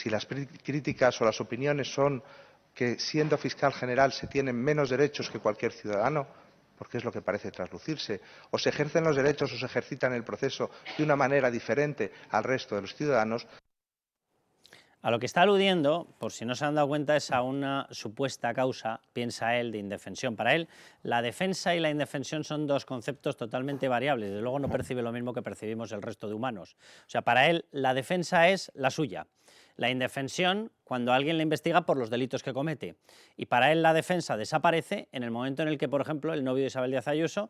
si las críticas o las opiniones son que siendo fiscal general se tienen menos derechos que cualquier ciudadano, porque es lo que parece traslucirse, o se ejercen los derechos o se ejercitan el proceso de una manera diferente al resto de los ciudadanos. A lo que está aludiendo, por si no se han dado cuenta, es a una supuesta causa, piensa él, de indefensión. Para él, la defensa y la indefensión son dos conceptos totalmente variables. Desde luego no percibe lo mismo que percibimos el resto de humanos. O sea, para él, la defensa es la suya. La indefensión, cuando alguien le investiga por los delitos que comete. Y para él la defensa desaparece en el momento en el que, por ejemplo, el novio de Isabel Díaz Ayuso,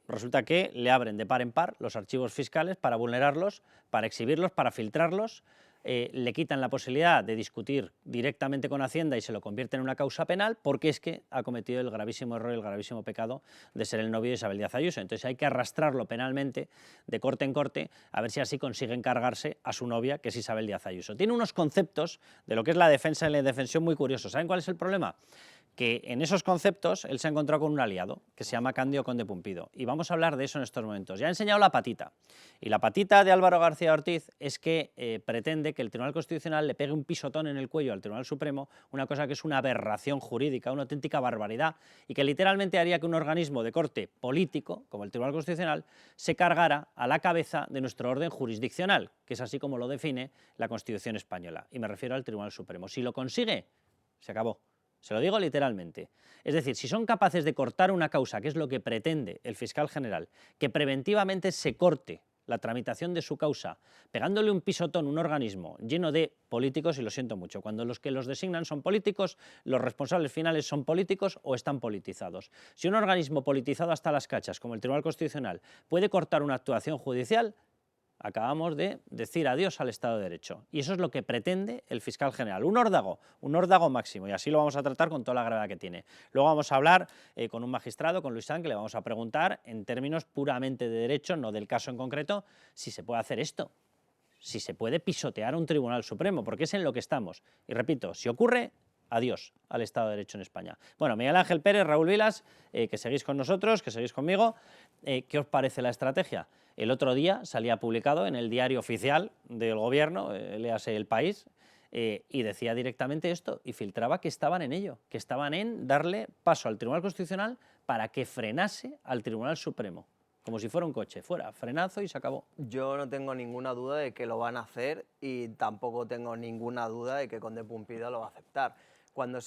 resulta que le abren de par en par los archivos fiscales para vulnerarlos, para exhibirlos, para filtrarlos. Le quitan la posibilidad de discutir directamente con Hacienda y se lo convierte en una causa penal porque es que ha cometido el gravísimo error, el gravísimo pecado de ser el novio de Isabel Díaz Ayuso. Entonces hay que arrastrarlo penalmente de corte en corte a ver si así consiguen cargarse a su novia, que es Isabel Díaz Ayuso. Tiene unos conceptos de lo que es la defensa y la indefensión muy curiosos. ¿Saben cuál es el problema? Que en esos conceptos él se ha encontrado con un aliado que se llama Cándido Conde Pumpido, y vamos a hablar de eso en estos momentos. Ya ha enseñado la patita, y la patita de Álvaro García Ortiz es que pretende que el Tribunal Constitucional le pegue un pisotón en el cuello al Tribunal Supremo, una cosa que es una aberración jurídica, una auténtica barbaridad, y que literalmente haría que un organismo de corte político, como el Tribunal Constitucional, se cargara a la cabeza de nuestro orden jurisdiccional, que es así como lo define la Constitución española, y me refiero al Tribunal Supremo. Si lo consigue, se acabó. Se lo digo literalmente. Es decir, si son capaces de cortar una causa, que es lo que pretende el fiscal general, que preventivamente se corte la tramitación de su causa, pegándole un pisotón a un organismo lleno de políticos, y lo siento mucho, cuando los que los designan son políticos, los responsables finales son políticos o están politizados. Si un organismo politizado hasta las cachas, como el Tribunal Constitucional, puede cortar una actuación judicial, acabamos de decir adiós al Estado de Derecho. Y eso es lo que pretende el fiscal general. Un órdago máximo, y así lo vamos a tratar con toda la gravedad que tiene. Luego vamos a hablar con un magistrado, con Luis Sanz, que le vamos a preguntar en términos puramente de derecho, no del caso en concreto, si se puede hacer esto, si se puede pisotear a un Tribunal Supremo, porque es en lo que estamos. Y repito, si ocurre, adiós al Estado de Derecho en España. Bueno, Miguel Ángel Pérez, Raúl Vilas, que seguís con nosotros, que seguís conmigo, ¿qué os parece la estrategia? El otro día salía publicado en el diario oficial del gobierno, léase El País, y decía directamente esto, y filtraba que estaban en ello, que estaban en darle paso al Tribunal Constitucional para que frenase al Tribunal Supremo. Como si fuera un coche, fuera, frenazo y se acabó. Yo no tengo ninguna duda de que lo van a hacer y tampoco tengo ninguna duda de que Conde Pumpido lo va a aceptar.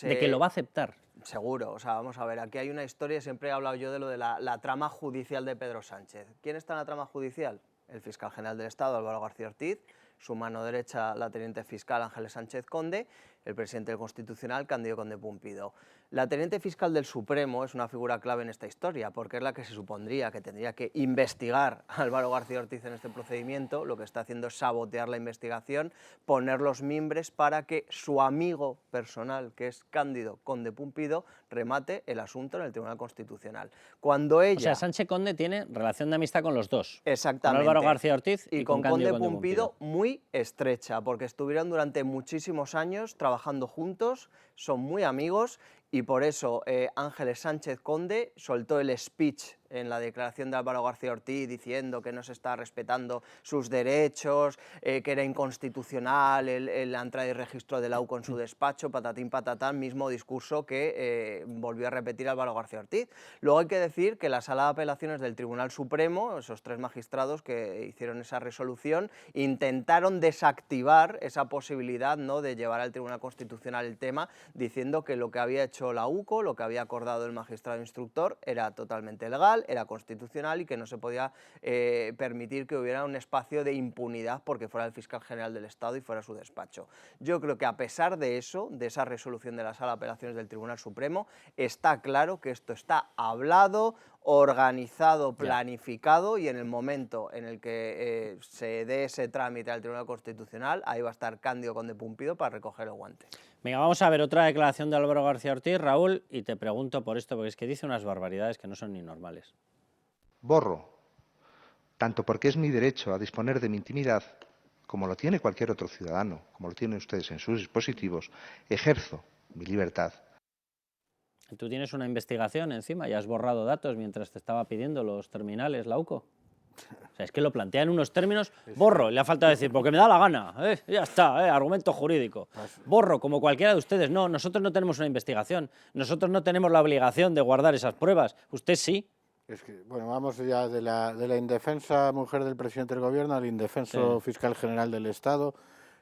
De que lo va a aceptar. Seguro, o sea, vamos a ver, aquí hay una historia, siempre he hablado yo de lo de la trama judicial de Pedro Sánchez. ¿Quién está en la trama judicial? El fiscal general del Estado, Álvaro García Ortiz, su mano derecha, la teniente fiscal Ángeles Sánchez Conde, el presidente del Constitucional, Cándido Conde Pumpido. La teniente fiscal del Supremo es una figura clave en esta historia, porque es la que se supondría que tendría que investigar a Álvaro García Ortiz en este procedimiento. Lo que está haciendo es sabotear la investigación, poner los mimbres para que su amigo personal, que es Cándido Conde Pumpido, remate el asunto en el Tribunal Constitucional. Cuando ella... O sea, Sánchez Conde tiene relación de amistad con los dos. Exactamente. Con Álvaro García Ortiz y con Conde Cándido Pumpido muy estrecha, porque estuvieron durante muchísimos años trabajando juntos, son muy amigos, y por eso Ángeles Sánchez Conde soltó el speech en la declaración de Álvaro García Ortiz diciendo que no se está respetando sus derechos, que era inconstitucional la entrada y registro de la UCO en su despacho, patatín patatán, mismo discurso que volvió a repetir Álvaro García Ortiz. Luego hay que decir que la Sala de Apelaciones del Tribunal Supremo, esos 3 magistrados que hicieron esa resolución, intentaron desactivar esa posibilidad, ¿no?, de llevar al Tribunal Constitucional el tema, diciendo que lo que había hecho la UCO, lo que había acordado el magistrado instructor, era totalmente legal, era constitucional y que no se podía permitir que hubiera un espacio de impunidad porque fuera el fiscal general del Estado y fuera su despacho. Yo creo que a pesar de eso, de esa resolución de la Sala de Apelaciones del Tribunal Supremo, está claro que esto está hablado, organizado, planificado, y en el momento en el que se dé ese trámite al Tribunal Constitucional, ahí va a estar Cándido Conde Pumpido para recoger el guante. Venga, vamos a ver otra declaración de Álvaro García Ortiz, Raúl, y te pregunto por esto, porque es que dice unas barbaridades que no son ni normales. Borro, tanto porque es mi derecho a disponer de mi intimidad, como lo tiene cualquier otro ciudadano, como lo tienen ustedes en sus dispositivos, ejerzo mi libertad. Tú tienes una investigación encima y has borrado datos mientras te estaba pidiendo los terminales, la UCO. O sea, es que lo plantea en unos términos, borro, le ha faltado decir, porque me da la gana, ya está, argumento jurídico. Borro, como cualquiera de ustedes. No, nosotros no tenemos una investigación, nosotros no tenemos la obligación de guardar esas pruebas, usted sí. Es que, bueno, vamos ya de la indefensa mujer del presidente del gobierno al indefenso fiscal general del Estado,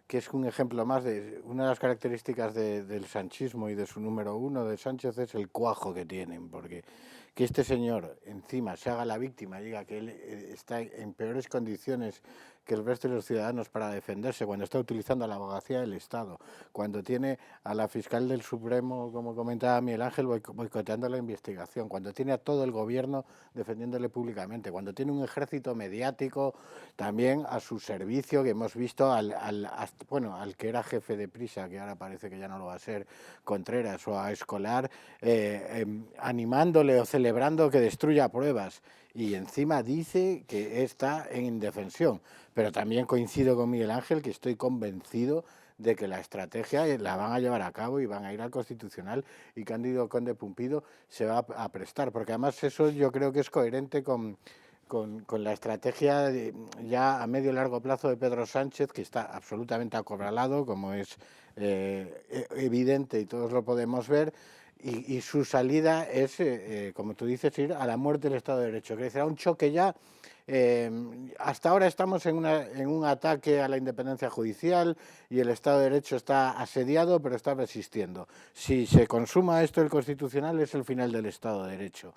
que es un ejemplo más de una de las características del sanchismo y de su número uno de Sánchez es el cuajo que tienen, porque que este señor encima se haga la víctima y diga que él está en peores condiciones que el resto de los ciudadanos para defenderse, cuando está utilizando la abogacía del Estado, cuando tiene a la fiscal del Supremo, como comentaba Miguel Ángel, boicoteando la investigación, cuando tiene a todo el gobierno defendiéndole públicamente, cuando tiene un ejército mediático también a su servicio, que hemos visto al que era jefe de Prisa, que ahora parece que ya no lo va a ser, Contreras, o a Escolar, animándole o celebrando que destruya pruebas, y encima dice que está en indefensión. Pero también coincido con Miguel Ángel, que estoy convencido de que la estrategia la van a llevar a cabo y van a ir al Constitucional, y Cándido Conde Pumpido se va a prestar, porque además eso yo creo que es coherente con la estrategia ya a medio y largo plazo de Pedro Sánchez, que está absolutamente acorralado, como es evidente y todos lo podemos ver, y su salida es, como tú dices, ir a la muerte del Estado de Derecho, que será un choque ya. Hasta ahora estamos en un ataque a la independencia judicial y el Estado de Derecho está asediado, pero está resistiendo. Si se consuma esto el Constitucional, es el final del Estado de Derecho.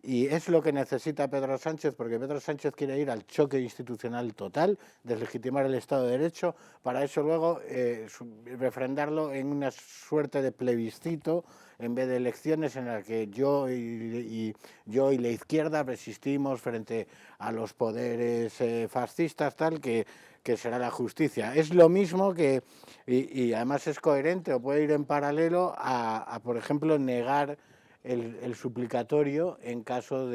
Y es lo que necesita Pedro Sánchez, porque Pedro Sánchez quiere ir al choque institucional total, deslegitimar el Estado de Derecho, para eso luego refrendarlo en una suerte de plebiscito, en vez de elecciones en las que yo y la izquierda resistimos frente a los poderes fascistas, tal que será la justicia. Es lo mismo que, y además es coherente, o puede ir en paralelo a por ejemplo, negar el suplicatorio en caso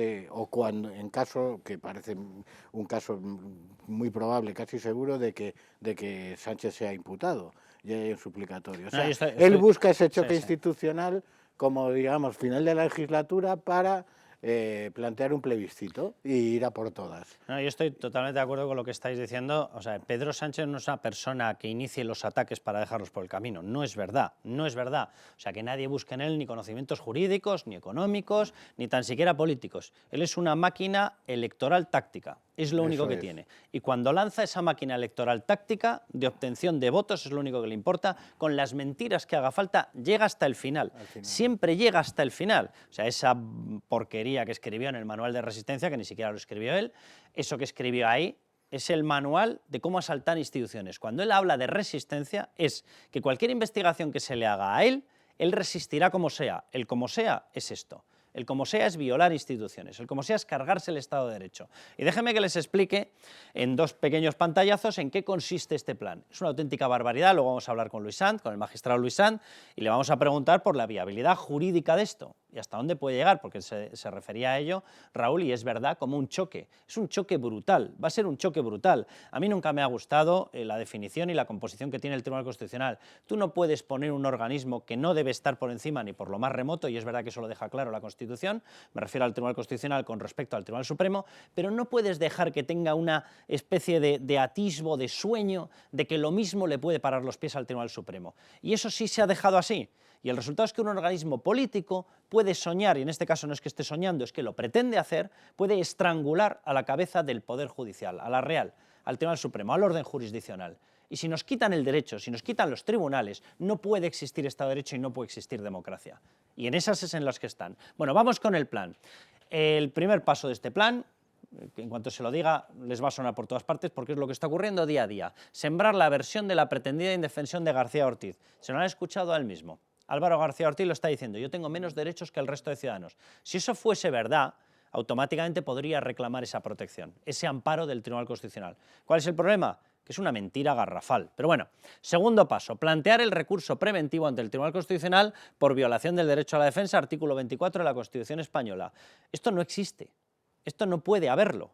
que parece un caso muy probable, casi seguro, de que Sánchez sea imputado y haya un suplicatorio. O sea, él busca ese choque institucional como, digamos, final de la legislatura para plantear un plebiscito y ir a por todas. No, yo estoy totalmente de acuerdo con lo que estáis diciendo. O sea, Pedro Sánchez no es una persona que inicie los ataques para dejarlos por el camino. No es verdad, no es verdad. O sea, que nadie busque en él ni conocimientos jurídicos, ni económicos, ni tan siquiera políticos. Él es una máquina electoral táctica. Es lo único que tiene. Y cuando lanza esa máquina electoral táctica de obtención de votos, es lo único que le importa, con las mentiras que haga falta, llega hasta el final. Siempre llega hasta el final. O sea, esa porquería que escribió en el manual de resistencia, que ni siquiera lo escribió él, eso que escribió ahí es el manual de cómo asaltar instituciones. Cuando él habla de resistencia, es que cualquier investigación que se le haga a él resistirá como sea. El como sea es esto. El como sea es violar instituciones, el como sea es cargarse el Estado de Derecho. Y déjenme que les explique en dos pequeños pantallazos en qué consiste este plan. Es una auténtica barbaridad, luego vamos a hablar con Luis Sanz, con el magistrado Luis Sanz, y le vamos a preguntar por la viabilidad jurídica de esto y hasta dónde puede llegar, porque se refería a ello Raúl, y es verdad, como un choque. Es un choque brutal, va a ser un choque brutal. A mí nunca me ha gustado la definición y la composición que tiene el Tribunal Constitucional. Tú no puedes poner un organismo que no debe estar por encima ni por lo más remoto, y es verdad que eso lo deja claro la Constitución, me refiero al Tribunal Constitucional con respecto al Tribunal Supremo, pero no puedes dejar que tenga una especie de atisbo, de sueño, de que lo mismo le puede parar los pies al Tribunal Supremo. Y eso sí se ha dejado así. Y el resultado es que un organismo político puede soñar, y en este caso no es que esté soñando, es que lo pretende hacer, puede estrangular a la cabeza del Poder Judicial, a la Real, al Tribunal Supremo, al orden jurisdiccional. Y si nos quitan el derecho, si nos quitan los tribunales, no puede existir Estado de Derecho y no puede existir democracia. Y en esas es en las que están. Bueno, vamos con el plan. El primer paso de este plan, que en cuanto se lo diga les va a sonar por todas partes porque es lo que está ocurriendo día a día. Sembrar la versión de la pretendida indefensión de García Ortiz. Se lo han escuchado a él mismo. Álvaro García Ortiz lo está diciendo, yo tengo menos derechos que el resto de ciudadanos. Si eso fuese verdad, automáticamente podría reclamar esa protección, ese amparo del Tribunal Constitucional. ¿Cuál es el problema? Que es una mentira garrafal. Pero bueno, segundo paso, plantear el recurso preventivo ante el Tribunal Constitucional por violación del derecho a la defensa, artículo 24 de la Constitución española. Esto no existe, esto no puede haberlo.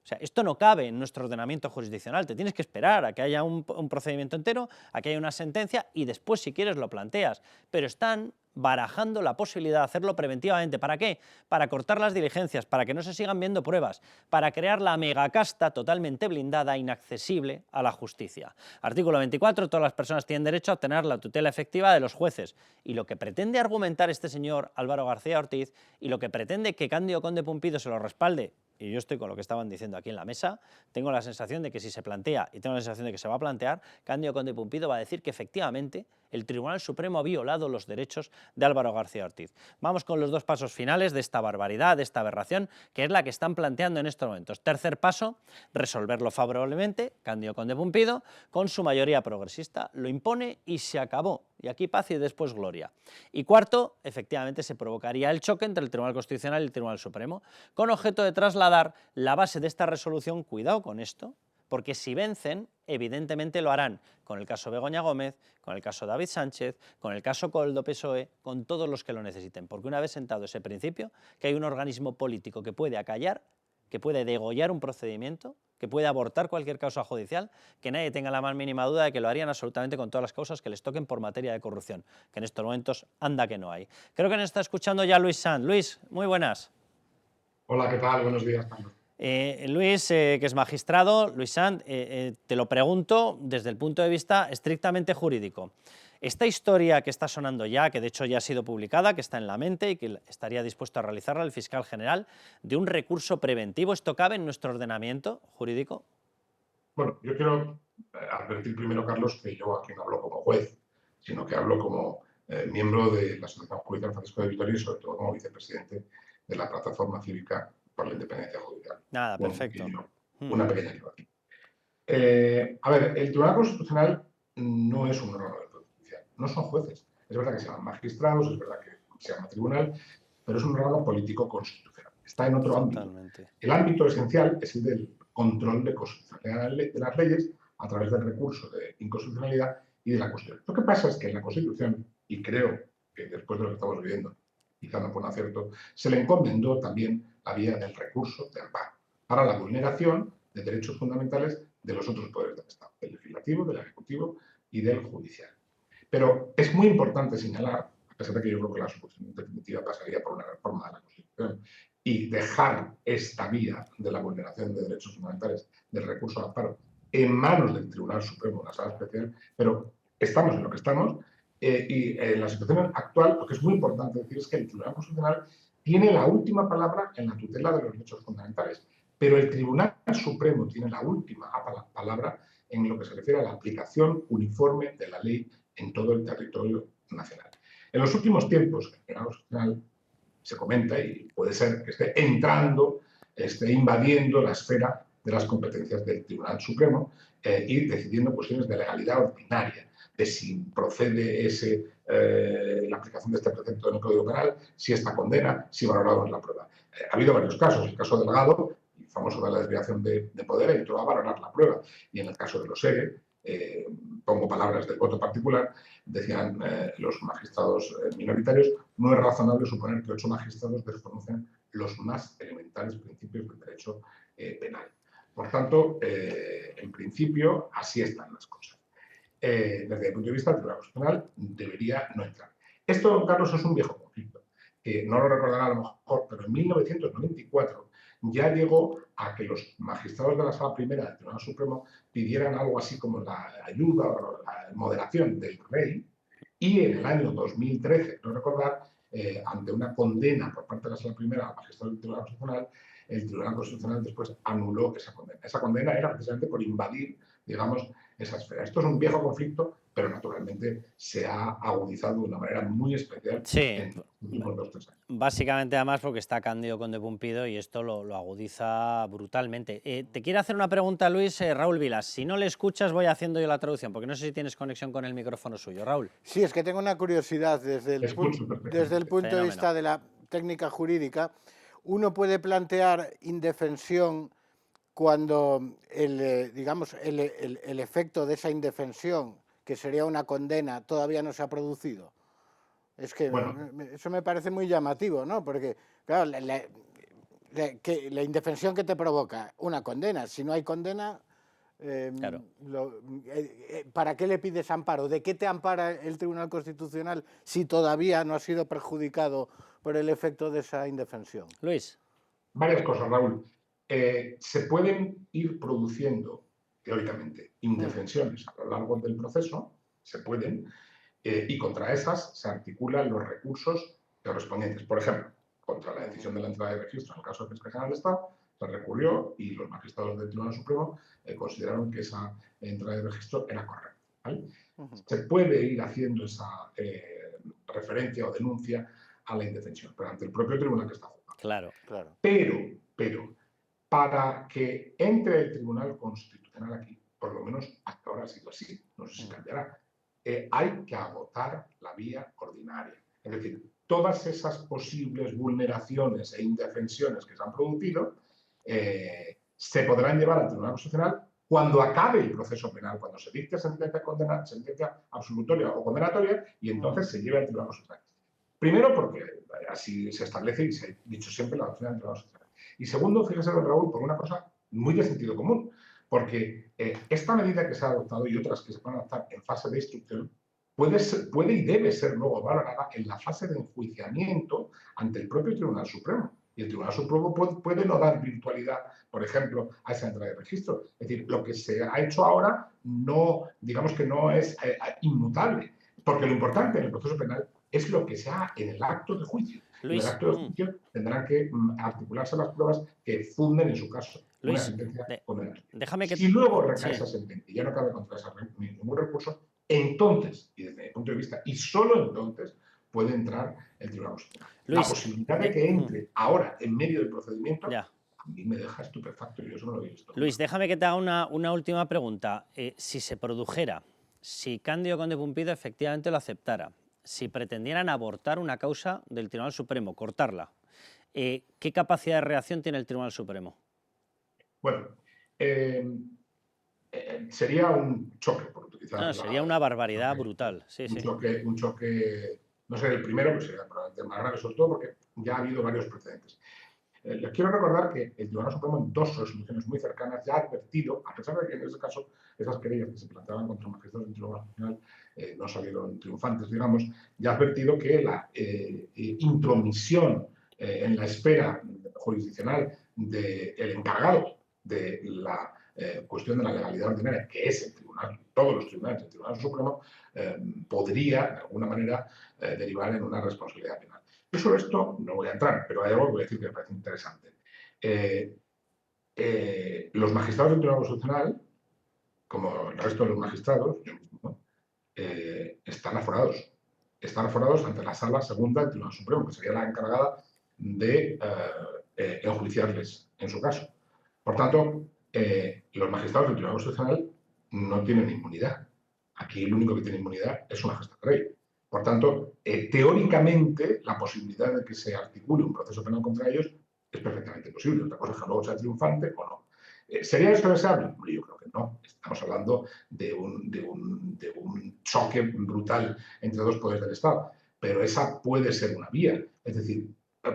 O sea, esto no cabe en nuestro ordenamiento jurisdiccional, te tienes que esperar a que haya un procedimiento entero, a que haya una sentencia y después, si quieres, lo planteas. Pero están barajando la posibilidad de hacerlo preventivamente. ¿Para qué? Para cortar las diligencias, para que no se sigan viendo pruebas, para crear la megacasta totalmente blindada, inaccesible a la justicia. Artículo 24, todas las personas tienen derecho a obtener la tutela efectiva de los jueces. Y lo que pretende argumentar este señor Álvaro García Ortiz y lo que pretende que Cándido Conde Pumpido se lo respalde, y yo estoy con lo que estaban diciendo aquí en la mesa, tengo la sensación de que si se plantea, y tengo la sensación de que se va a plantear, Cándido Conde Pumpido va a decir que efectivamente el Tribunal Supremo ha violado los derechos de Álvaro García Ortiz. Vamos con los dos pasos finales de esta barbaridad, de esta aberración, que es la que están planteando en estos momentos. Tercer paso, resolverlo favorablemente, Cándido Conde Pumpido, con su mayoría progresista, lo impone y se acabó. Y aquí paz y después gloria. Y cuarto, efectivamente se provocaría el choque entre el Tribunal Constitucional y el Tribunal Supremo, con objeto de trasladar la base de esta resolución, cuidado con esto, porque si vencen, evidentemente lo harán con el caso Begoña Gómez, con el caso David Sánchez, con el caso Koldo PSOE, con todos los que lo necesiten, porque una vez sentado ese principio, que hay un organismo político que puede acallar, que puede degollar un procedimiento, que puede abortar cualquier causa judicial, que nadie tenga la más mínima duda de que lo harían absolutamente con todas las causas que les toquen por materia de corrupción, que en estos momentos anda que no hay. Creo que nos está escuchando ya Luis Sanz. Luis, muy buenas. Hola, ¿qué tal? Buenos días, Carlos. Luis, que es magistrado, Luis Sanz, te lo pregunto desde el punto de vista estrictamente jurídico. Esta historia que está sonando ya, que de hecho ya ha sido publicada, que está en la mente y que estaría dispuesto a realizarla el fiscal general, de un recurso preventivo, ¿esto cabe en nuestro ordenamiento jurídico? Bueno, yo quiero advertir primero, Carlos, que yo aquí no hablo como juez, sino que hablo como miembro de la Asociación Judicial Francisco de Vitoria y sobre todo como vicepresidente de la Plataforma Cívica por la Independencia Judicial. Nada, perfecto. Una pequeña ayuda aquí. A ver, el Tribunal Constitucional no es un órgano de poder judicial, no son jueces. Es verdad que se llaman magistrados, es verdad que se llama tribunal, pero es un órgano político constitucional. Está en otro ámbito. El ámbito esencial es el del control de constitucionalidad de las leyes a través del recurso de inconstitucionalidad y de la Constitución. Lo que pasa es que en la Constitución, y creo que después de lo que estamos viviendo, quizá no fue un acierto, se le encomendó también la vía del recurso de amparo para la vulneración de derechos fundamentales de los otros poderes del Estado, del legislativo, del ejecutivo y del judicial. Pero es muy importante señalar, a pesar de que yo creo que la solución definitiva pasaría por una reforma de la Constitución y dejar esta vía de la vulneración de derechos fundamentales del recurso de amparo en manos del Tribunal Supremo, la Sala Especial, pero estamos en lo que estamos y en la situación actual, lo que es muy importante decir es que el Tribunal Constitucional tiene la última palabra en la tutela de los derechos fundamentales, pero el Tribunal Supremo tiene la última palabra en lo que se refiere a la aplicación uniforme de la ley en todo el territorio nacional. En los últimos tiempos, el Tribunal Constitucional se comenta, y puede ser que esté entrando, esté invadiendo la esfera de las competencias del Tribunal Supremo y decidiendo cuestiones de legalidad ordinaria, de si procede la aplicación de este precepto en el Código Penal, si esta condena, si valoramos la prueba. Ha habido varios casos. El caso Delgado, el famoso de la desviación de poder, entró a valorar la prueba. Y en el caso de los ERE, pongo palabras del voto particular, decían los magistrados minoritarios, no es razonable suponer que 8 magistrados desconocen los más elementales principios del derecho penal. Por tanto, en principio, así están las cosas. Desde el punto de vista del Tribunal Constitucional, debería no entrar. Esto, Carlos, es un viejo conflicto, que no lo recordará a lo mejor, pero en 1994 ya llegó a que los magistrados de la Sala Primera del Tribunal Supremo pidieran algo así como la ayuda o la moderación del rey, y en el año 2013, no recordar, ante una condena por parte de la Sala Primera al magistrado del Tribunal Constitucional, el Tribunal Constitucional después anuló esa condena. Esa condena era precisamente por invadir, digamos, esa esfera. Esto es un viejo conflicto, pero naturalmente se ha agudizado de una manera muy especial en los últimos 2 o 3 años. Básicamente, además, porque está Cándido Conde Pumpido y esto lo agudiza brutalmente. Te quiero hacer una pregunta, Luis, Raúl Vilas. Si no le escuchas, voy haciendo yo la traducción, porque no sé si tienes conexión con el micrófono suyo. Raúl. Sí, es que tengo una curiosidad desde el punto de vista de la técnica jurídica. Uno puede plantear indefensión cuando el efecto de esa indefensión, que sería una condena, todavía no se ha producido. Es que eso me parece muy llamativo, ¿no? Porque, claro, la indefensión que te provoca una condena. Si no hay condena, Claro. ¿para qué le pides amparo? ¿De qué te ampara el Tribunal Constitucional si todavía no ha sido perjudicado por el efecto de esa indefensión? Luis. Varias cosas, Raúl. Se pueden ir produciendo, teóricamente, indefensiones a lo largo del proceso, se pueden, y contra esas se articulan los recursos correspondientes. Por ejemplo, contra la decisión de la entrada de registro en el caso de Fiscalía General del Estado, se recurrió y los magistrados del Tribunal Supremo consideraron que esa entrada de registro era correcta, ¿vale? Se puede ir haciendo esa referencia o denuncia a la indefensión, pero ante el propio tribunal que está juzgando. Claro. Pero, para que entre el Tribunal Constitucional aquí, por lo menos hasta ahora ha sido así, no sé si cambiará, hay que agotar la vía ordinaria. Es decir, todas esas posibles vulneraciones e indefensiones que se han producido se podrán llevar al Tribunal Constitucional cuando acabe el proceso penal, cuando se dicte sentencia absolutoria o condenatoria, y entonces se lleve al Tribunal Constitucional. Primero, porque así se establece y se ha dicho siempre la doctrina del Tribunal Constitucional. Y segundo, fíjese, don Raúl, por una cosa muy de sentido común, porque esta medida que se ha adoptado y otras que se pueden adoptar en fase de instrucción puede y debe ser luego valorada en la fase de enjuiciamiento ante el propio Tribunal Supremo. Y el Tribunal Supremo puede no dar virtualidad, por ejemplo, a esa entrada de registro. Es decir, lo que se ha hecho ahora no, digamos que no es inmutable, porque lo importante en el proceso penal es lo que se haga en el acto de juicio. Luis, en el acto de juicio tendrán que articularse las pruebas que funden, en su caso, Luis, una sentencia condenatoria. déjame que... Si luego recae Sí. esa sentencia y ya no cabe contra esa ningún recurso, entonces, y desde mi punto de vista, y solo entonces, puede entrar el Tribunal Constitucional. La Luis, posibilidad de que entre ahora en medio del procedimiento, Ya. a mí me deja estupefacto, yo eso no lo he visto. Luis, déjame que te haga una última pregunta. Si se produjera, si Cándido Conde Pumpido efectivamente lo aceptara, si pretendieran abortar una causa del Tribunal Supremo, cortarla, ¿qué capacidad de reacción tiene el Tribunal Supremo? Bueno, sería un choque, por utilizar No, sería una barbaridad brutal. Sí, sí. un choque, no sé el primero, pero sería probablemente el más grave, sobre todo porque ya ha habido varios precedentes. Les quiero recordar que el Tribunal Supremo en dos resoluciones muy cercanas ya ha advertido, a pesar de que en ese caso esas querellas que se planteaban contra magistrados del Tribunal Constitucional no salieron triunfantes, digamos, ya ha advertido que la intromisión en la esfera jurisdiccional del encargado de la cuestión de la legalidad ordinaria, que es el tribunal, todos los tribunales del Tribunal Supremo, podría, de alguna manera, derivar en una responsabilidad penal. Yo sobre esto no voy a entrar, pero hay algo que voy a decir que me parece interesante. Los magistrados del Tribunal Constitucional, como el resto de los magistrados, yo mismo, están aforados. Están aforados ante la Sala Segunda del Tribunal Supremo, que sería la encargada de enjuiciarles en su caso. Por tanto, los magistrados del Tribunal Constitucional no tienen inmunidad. Aquí el único que tiene inmunidad es su majestad de rey. Por tanto, teóricamente, la posibilidad de que se articule un proceso penal contra ellos es perfectamente posible. Otra cosa es que luego sea triunfante o no. ¿Sería esto deseable? Yo creo que no. Estamos hablando de un choque brutal entre dos poderes del Estado. Pero esa puede ser una vía. Es decir,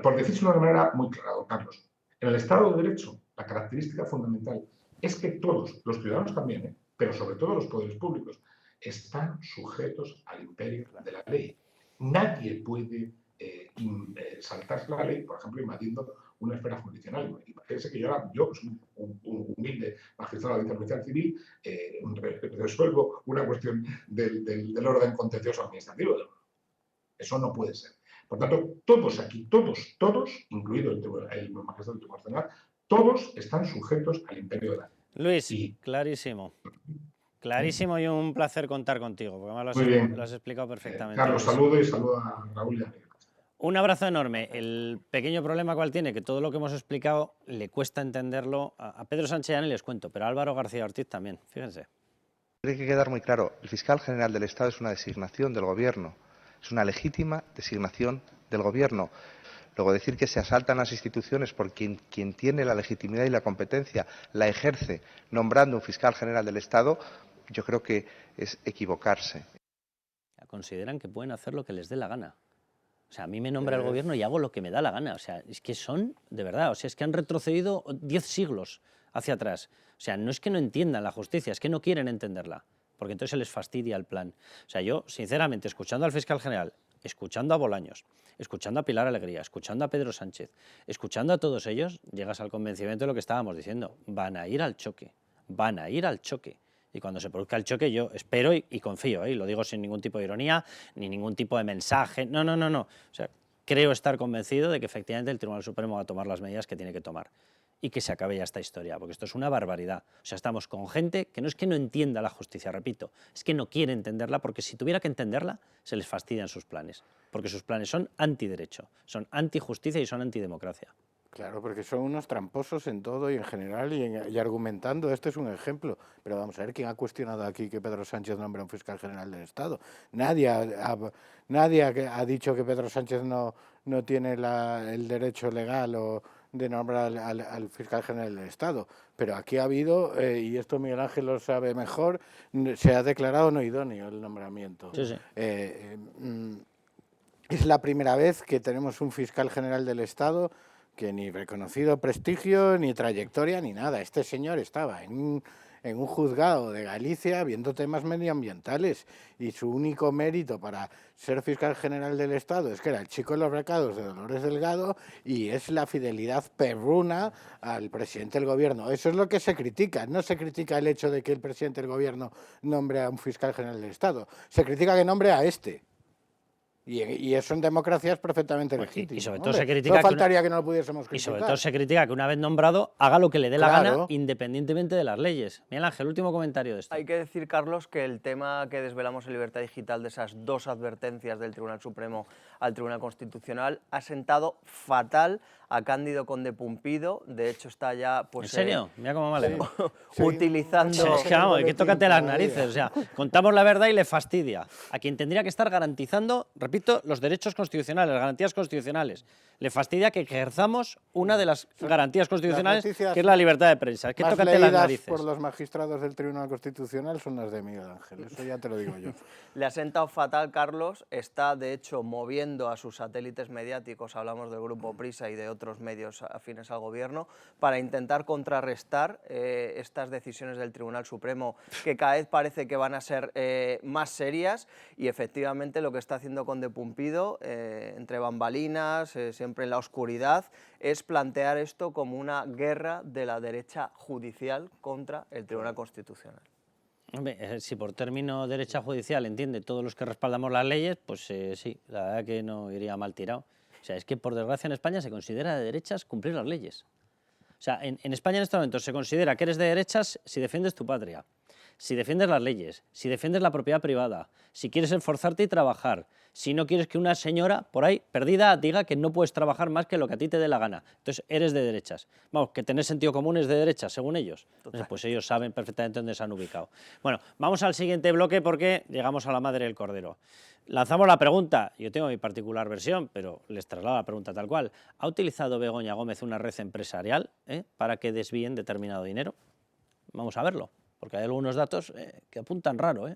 por decirlo de una manera muy clara, don Carlos, en el Estado de Derecho, la característica fundamental es que todos, los ciudadanos también, pero sobre todo los poderes públicos, están sujetos al imperio de la ley. Nadie puede saltarse la ley, por ejemplo, invadiendo una esfera jurisdiccional. Imagínense que yo soy un humilde magistrado de intervención civil, resuelvo una cuestión del orden contencioso administrativo. Eso no puede ser. Por tanto, todos aquí, todos, incluido el magistrado del Tribunal Constitucional, todos están sujetos al imperio de la ley. Luis, clarísimo. Clarísimo y un placer contar contigo, porque además lo has explicado perfectamente. Carlos, saludo y saludo a Raúl y a Miguel. Un abrazo enorme. El pequeño problema cual tiene, que todo lo que hemos explicado le cuesta entenderlo. A Pedro Sánchez ya ni les cuento, pero a Álvaro García Ortiz también, fíjense. Tiene que quedar muy claro, el fiscal general del Estado es una designación del Gobierno, es una legítima designación del Gobierno. Luego, decir que se asaltan las instituciones por quien tiene la legitimidad y la competencia la ejerce nombrando un fiscal general del Estado, yo creo que es equivocarse. Consideran que pueden hacer lo que les dé la gana. O sea, a mí me nombra el gobierno y hago lo que me da la gana. O sea, es que son, de verdad, o sea, es que han retrocedido 10 siglos hacia atrás. O sea, no es que no entiendan la justicia, es que no quieren entenderla, porque entonces se les fastidia el plan. O sea, yo, sinceramente, escuchando al fiscal general, escuchando a Bolaños, escuchando a Pilar Alegría, escuchando a Pedro Sánchez, escuchando a todos ellos, llegas al convencimiento de lo que estábamos diciendo. Van a ir al choque, van a ir al choque. Y cuando se produzca el choque, yo espero y confío, y lo digo sin ningún tipo de ironía, ni ningún tipo de mensaje. No. O sea, creo estar convencido de que efectivamente el Tribunal Supremo va a tomar las medidas que tiene que tomar y que se acabe ya esta historia, porque esto es una barbaridad. O sea, estamos con gente que no entienda la justicia, repito, es que no quiere entenderla, porque si tuviera que entenderla, se les fastidian sus planes, porque sus planes son antiderecho, son antijusticia y son antidemocracia. Claro, porque son unos tramposos en todo y en general y argumentando. Este es un ejemplo. Pero vamos a ver, ¿quién ha cuestionado aquí que Pedro Sánchez nombre a un fiscal general del Estado? Nadie ha dicho que Pedro Sánchez no tiene el derecho legal de nombrar al fiscal general del Estado. Pero aquí ha habido, y esto Miguel Ángel lo sabe mejor, se ha declarado no idóneo el nombramiento. Sí. Es la primera vez que tenemos un fiscal general del Estado que ni reconocido prestigio, ni trayectoria, ni nada. Este señor estaba en un juzgado de Galicia viendo temas medioambientales y su único mérito para ser fiscal general del Estado es que era el chico de los recados de Dolores Delgado y es la fidelidad perruna al presidente del gobierno. Eso es lo que se critica. No se critica el hecho de que el presidente del gobierno nombre a un fiscal general del Estado. Se critica que nombre a este. Y eso en democracia es perfectamente legítimo. Y sobre todo se critica no faltaría que no lo pudiésemos criticar. Y sobre todo se critica que una vez nombrado haga lo que le dé la gana independientemente de las leyes. Miguel Ángel, último comentario de esto. Hay que decir, Carlos, que el tema que desvelamos en Libertad Digital de esas 2 advertencias del Tribunal Supremo al Tribunal Constitucional ha sentado fatal a Cándido Conde Pumpido. De hecho está ya... Pues, ¿en serio? Mira cómo me alegro. Utilizando... Es que vamos, hay que tócate las narices. O sea, contamos la verdad y le fastidia. A quien tendría que estar garantizando, repito, los derechos constitucionales, las garantías constitucionales. Le fastidia que ejerzamos una de las garantías constitucionales, que es la libertad de prensa. Es que tócate las narices. Por los magistrados del Tribunal Constitucional son las de Miguel Ángel, eso ya te lo digo yo. Le ha sentado fatal, Carlos. Está, de hecho, moviendo a sus satélites mediáticos, hablamos del Grupo Prisa y de otros medios afines al gobierno, para intentar contrarrestar estas decisiones del Tribunal Supremo, que cada vez parece que van a ser más serias, y efectivamente lo que está haciendo Conde Pumpido, entre bambalinas, siempre en la oscuridad, es plantear esto como una guerra de la derecha judicial contra el Tribunal Constitucional. Hombre, si por término derecha judicial entiende todos los que respaldamos las leyes, pues sí, la verdad que no iría mal tirado. O sea, es que por desgracia en España se considera de derechas cumplir las leyes. O sea, en España en este momento se considera que eres de derechas si defiendes tu patria, si defiendes las leyes, si defiendes la propiedad privada, si quieres esforzarte y trabajar, si no quieres que una señora por ahí perdida diga que no puedes trabajar más que lo que a ti te dé la gana. Entonces eres de derechas. Vamos, que tener sentido común es de derechas, según ellos. Pues ellos saben perfectamente dónde se han ubicado. Bueno, vamos al siguiente bloque porque llegamos a la madre del cordero. Lanzamos la pregunta, yo tengo mi particular versión, pero les traslado la pregunta tal cual. ¿Ha utilizado Begoña Gómez una red empresarial para que desvíen determinado dinero? Vamos a verlo, porque hay algunos datos que apuntan raro,